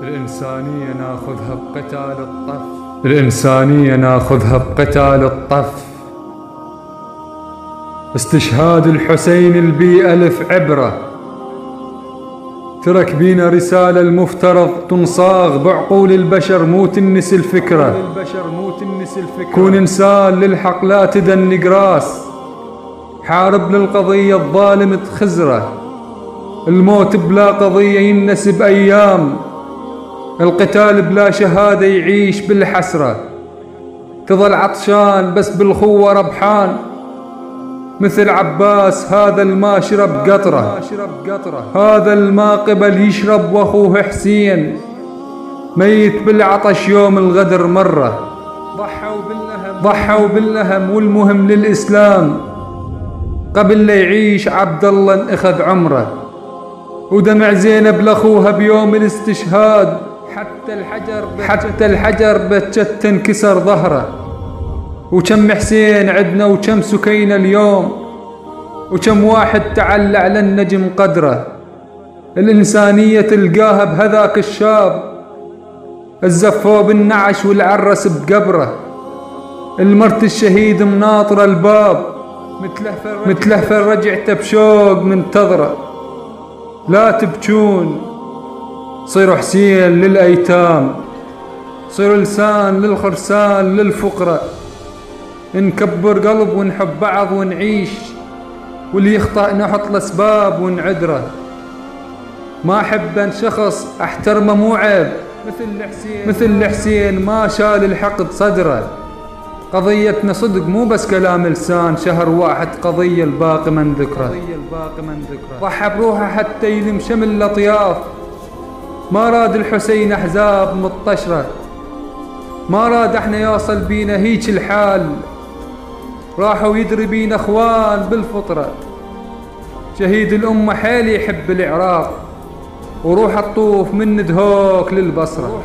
الإنسانية ناخذها بقتال الطف. الإنسانية ناخذها بقتال الطف. استشهاد الحسين البي ألف عبرة، ترك بينا رسالة المفترض تنصاغ بعقول البشر مو تنس الفكرة. كون إنسان للحق لا تدنق راس، حارب للقضية الظالم تخزره. الموت بلا قضية ينسب أيام، القتال بلا شهادة يعيش بالحسرة. تظل عطشان بس بالخوة ربحان، مثل عباس هذا الما شرب قطرة. هذا الما قبل يشرب واخوه حسين، ميت بالعطش يوم الغدر مرة. ضحوا بالأهم والمهم للإسلام، قبل لا يعيش عبد الله انأخذ عمره. ودمع زينب لأخوها بيوم الاستشهاد، حتى الحجر بتشت تنكسر ظهره. وكم حسين عدنا وكم سكينة اليوم، وكم واحد تعلى على النجم قدره. الإنسانية تلقاها بهذاك الشاب، الزفوا بالنعش والعرس بقبره. المرت الشهيد مناطرة الباب، متلهفة رجعته بشوق منتظرة. لا تبكون، صيروا حسين للأيتام، صيروا لسان للخرسان للفقراء. نكبر قلب ونحب بعض ونعيش، واللي يخطأ نحط الأسباب ونعذره. ما أحب أن شخص أحترمه مو عيب، مثل حسين ما شال الحقد صدره. قضيتنا صدق مو بس كلام لسان، شهر واحد قضية الباقي من ذكره. ضحى بروحه حتى يلم شمل الأطياف، ما راد الحسين أحزاب مطشرة. ما راد احنا يوصل بينا هيج الحال، راحوا يدري بينا اخوان بالفطرة. شهيد الأمة حيل يحب العراق، وروح الطوف من دهوك للبصرة.